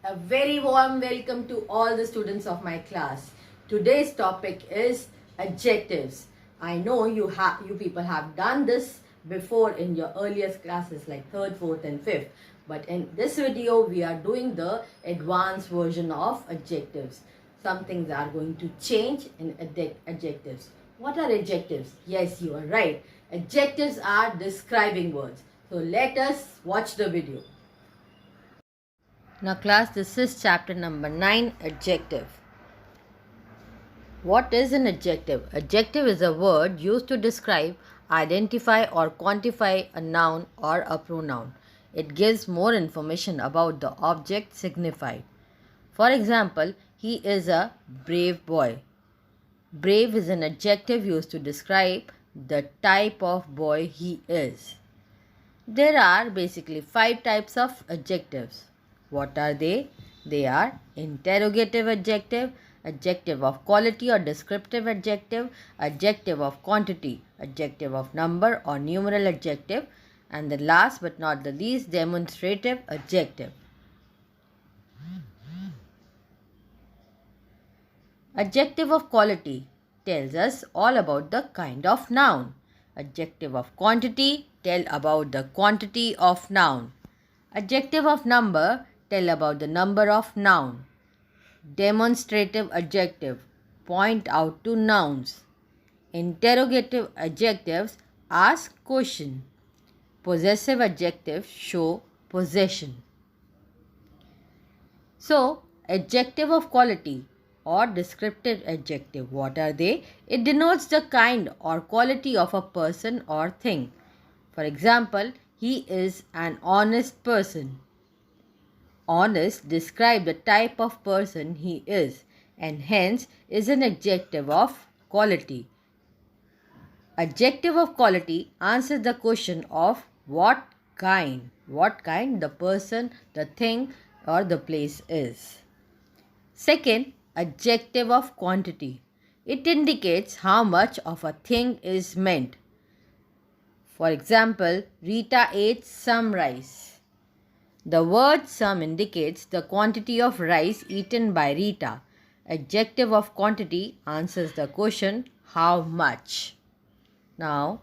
A very warm welcome to all the students of my class. Today's topic is adjectives. I know you people have done this before in your earliest classes like 3rd, 4th and 5th. But in this video we are doing the advanced version of adjectives. Some things are going to change in adjectives. What are adjectives? Yes, you are right. Adjectives are describing words. So let us watch the video. Now class, this is chapter number 9, adjective. What is an adjective? Adjective is a word used to describe, identify or quantify a noun or a pronoun. It gives more information about the object signified. For example, he is a brave boy. Brave is an adjective used to describe the type of boy he is. There are basically 5 types of adjectives. What are they? They are interrogative adjective, adjective of quality or descriptive adjective, adjective of quantity, adjective of number or numeral adjective, and the last but not the least, demonstrative adjective. Adjective of quality tells us all about the kind of noun. Adjective of quantity tell about the quantity of noun. Adjective of number tell about the number of noun. Demonstrative adjective point out to nouns. Interrogative adjectives ask question. Possessive adjectives show possession. So, adjective of quality or descriptive adjective, what are they? It denotes the kind or quality of a person or thing. For example, he is an honest person. Honest describes the type of person he is and hence is an adjective of quality. Adjective of quality answers the question of what kind the person, the thing or the place is. Second, adjective of quantity. It indicates how much of a thing is meant. For example, Rita ate some rice. The word some indicates the quantity of rice eaten by Rita. Adjective of quantity answers the question how much. Now,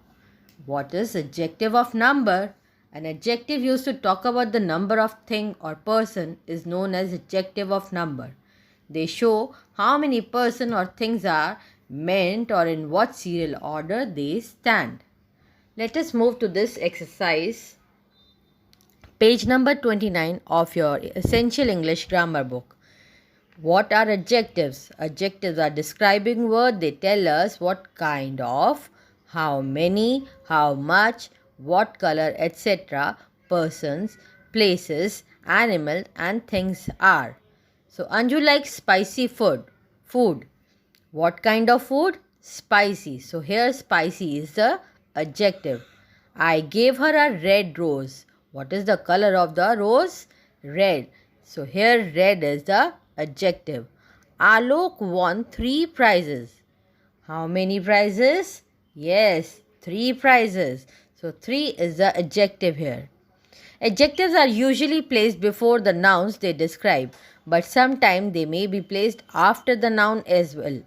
what is adjective of number? An adjective used to talk about the number of thing or person is known as adjective of number. They show how many person or things are meant or in what serial order they stand. Let us move to this exercise. Page number 29 of your Essential English Grammar book. What are adjectives? Adjectives are describing words. They tell us what kind of, how many, how much, what color, etc. persons, places, animals and things are. So Anju likes spicy food. What kind of food? Spicy. So here spicy is the adjective. I gave her a red rose. What is the color of the rose? Red. So here red is the adjective. Alok won 3 prizes. How many prizes? Yes, 3 prizes. So 3 is the adjective here. Adjectives are usually placed before the nouns they describe, but sometimes they may be placed after the noun as well.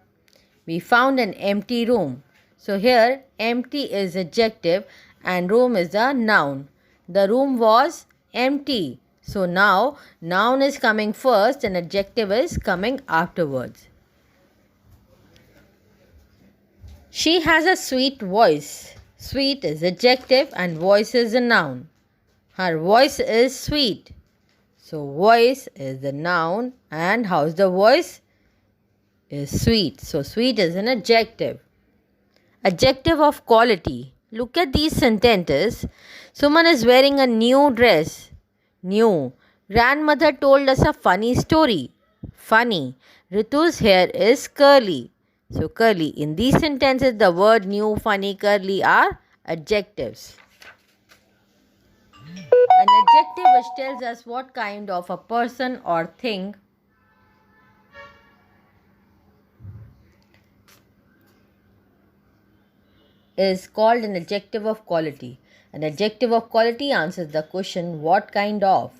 We found an empty room. So here empty is adjective and room is a noun. The room was empty. So now noun is coming first and adjective is coming afterwards. She has a sweet voice. Sweet is adjective and voice is a noun. Her voice is sweet. So voice is the noun and how's the voice? Is sweet. So sweet is an adjective. Adjective of quality. Look at these sentences. Suman is wearing a new dress. New. Grandmother told us a funny story. Funny. Ritu's hair is curly. So curly. In these sentences, the word new, funny, curly are adjectives. An adjective which tells us what kind of a person or thing is called an adjective of quality. An adjective of quality answers the question what kind of.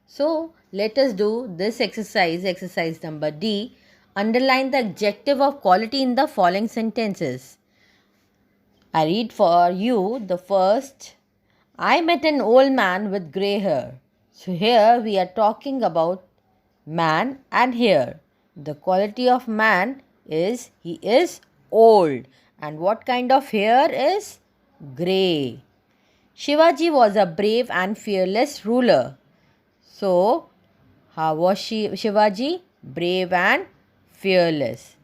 So let us do this exercise number D. Underline the adjective of quality in the following sentences. I read for you the first. I met an old man with grey hair. So here we are talking about man and hair. The quality of man is he is old. And what kind of hair is grey. Shivaji was a brave and fearless ruler. So, how was Shivaji? Brave and fearless.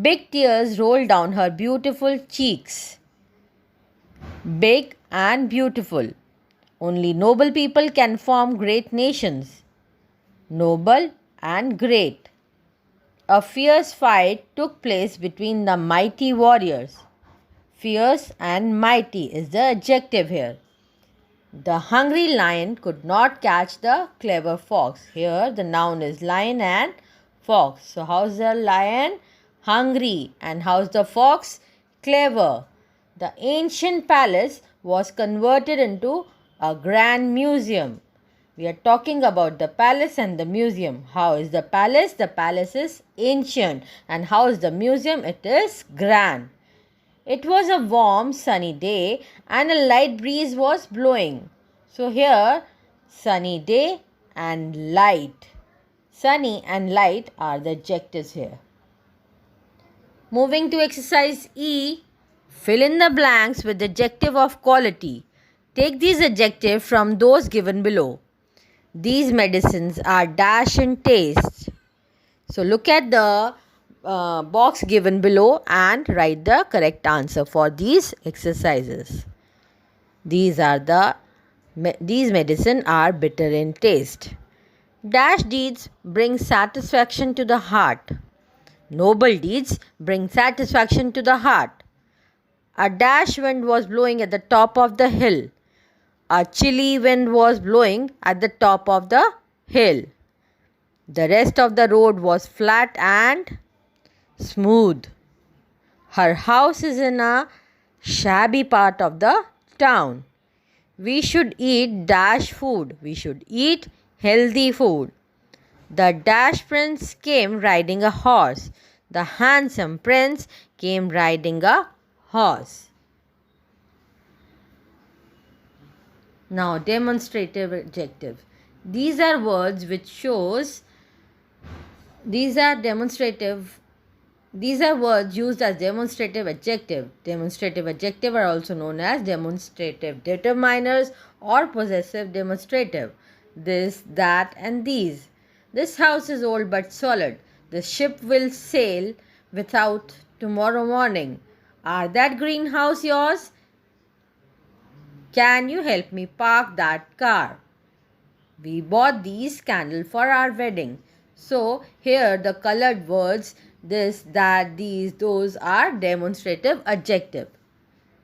Big tears rolled down her beautiful cheeks. Big and beautiful. Only noble people can form great nations. Noble and great. A fierce fight took place between the mighty warriors. Fierce and mighty is the adjective here. The hungry lion could not catch the clever fox. Here the noun is lion and fox. So how's the lion? Hungry. And how's the fox? Clever. The ancient palace was converted into a grand museum. We are talking about the palace and the museum. How is the palace? The palace is ancient. And how is the museum? It is grand. It was a warm sunny day and a light breeze was blowing. So here sunny day and light. Sunny and light are the adjectives here. Moving to exercise E. Fill in the blanks with the adjective of quality. Take these adjectives from those given below. These medicines are dash in taste. So look at the box given below and write the correct answer for these exercises. These medicine are bitter in taste. Dash deeds bring satisfaction to the heart. Noble deeds bring satisfaction to the heart. A dash wind was blowing at the top of the hill. A chilly wind was blowing at the top of the hill. The rest of the road was flat and smooth. Her house is in a shabby part of the town. We should eat dash food. We should eat healthy food. The dash prince came riding a horse. The handsome prince came riding a horse. Now demonstrative adjective. These are words which shows these are words used as demonstrative adjective. Demonstrative adjective are also known as demonstrative determiners or possessive demonstrative. This, that and these. This house is old but solid. The ship will sail without tomorrow morning. Are that greenhouse yours? Can you help me park that car? We bought these candles for our wedding. So here the colored words this, that, these, those are demonstrative adjective.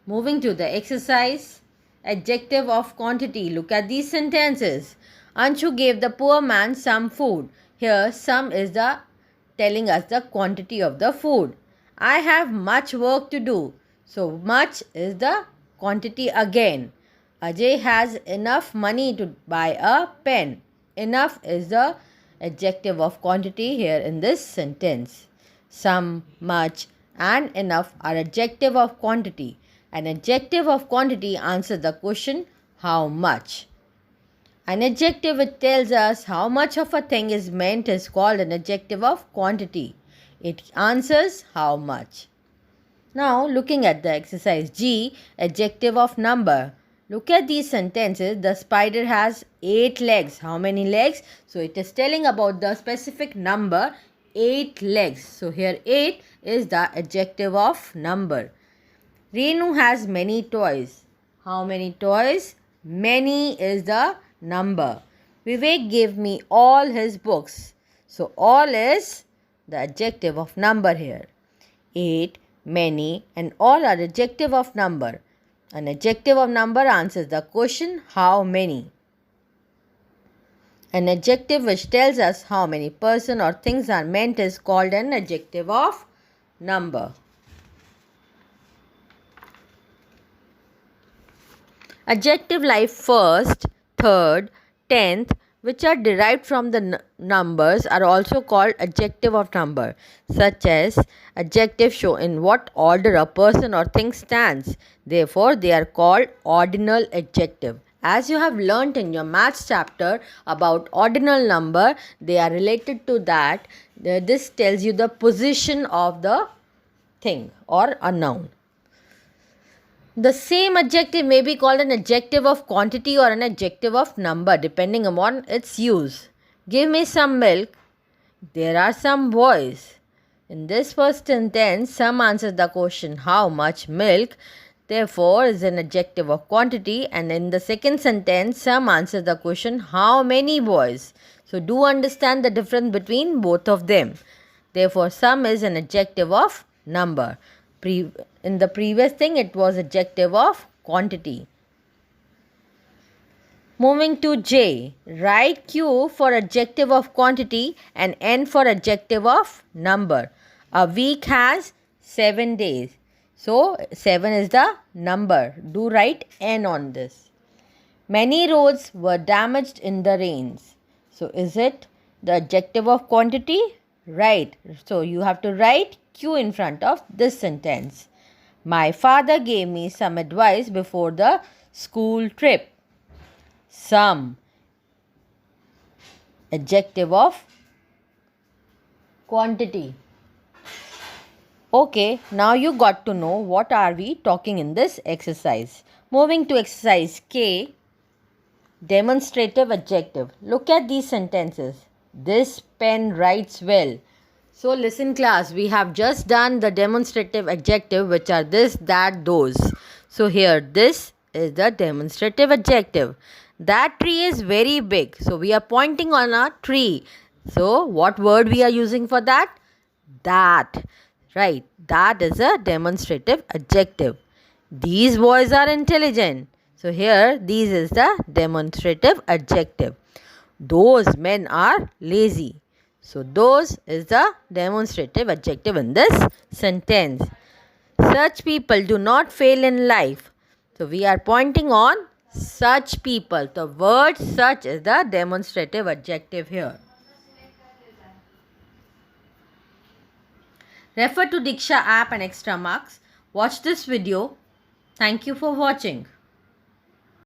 Moving to the exercise. Adjective of quantity. Look at these sentences. Anshu gave the poor man some food. Here some is the telling us the quantity of the food. I have much work to do. So much is the quantity again. Ajay has enough money to buy a pen. Enough is the adjective of quantity here in this sentence. Some, much and enough are adjective of quantity. An adjective of quantity answers the question how much. An adjective which tells us how much of a thing is meant is called an adjective of quantity. It answers how much. Now looking at the exercise G, adjective of number. Look at these sentences. The spider has 8 legs. How many legs? So it is telling about the specific number 8 legs. So here 8 is the adjective of number. Renu has many toys. How many toys? Many is the number. Vivek gave me all his books. So all is the adjective of number here. 8, many and all are adjective of number. An adjective of number answers the question how many. An adjective which tells us how many person or things are meant is called an adjective of number. Adjective like first, third, 10th, which are derived from the numbers are also called adjective of number, such as adjective show in what order a person or thing stands. Therefore, they are called ordinal adjective. As you have learnt in your maths chapter about ordinal number, they are related to that. This tells you the position of the thing or a noun. The same adjective may be called an adjective of quantity or an adjective of number depending upon its use. Give me some milk. There are some boys. In this first sentence, some answers the question how much milk, therefore is an adjective of quantity, and in the second sentence, some answers the question how many boys. So do understand the difference between both of them. Therefore, some is an adjective of number. In the previous thing, it was adjective of quantity. Moving to J, write Q for adjective of quantity and N for adjective of number. A week has 7 days. So, 7 is the number. Do write N on this. Many roads were damaged in the rains. So, is it the adjective of quantity? Right. So, you have to write Q in front of this sentence. My father gave me some advice before the school trip. Some, adjective of quantity. Okay, now you got to know what are we talking in this exercise. Moving to exercise K, demonstrative adjective. Look at these sentences. This pen writes well. So listen class, we have just done the demonstrative adjective, which are this, that, those. So here this is the demonstrative adjective. That tree is very big. So we are pointing on a tree. So what word we are using for that? That. Right. That is a demonstrative adjective. These boys are intelligent. So here these is the demonstrative adjective. Those men are lazy. So those is the demonstrative adjective in this sentence. Such people do not fail in life. So we are pointing on such people. The word such is the demonstrative adjective here. Refer to Diksha app and extra marks. Watch this video. Thank you for watching.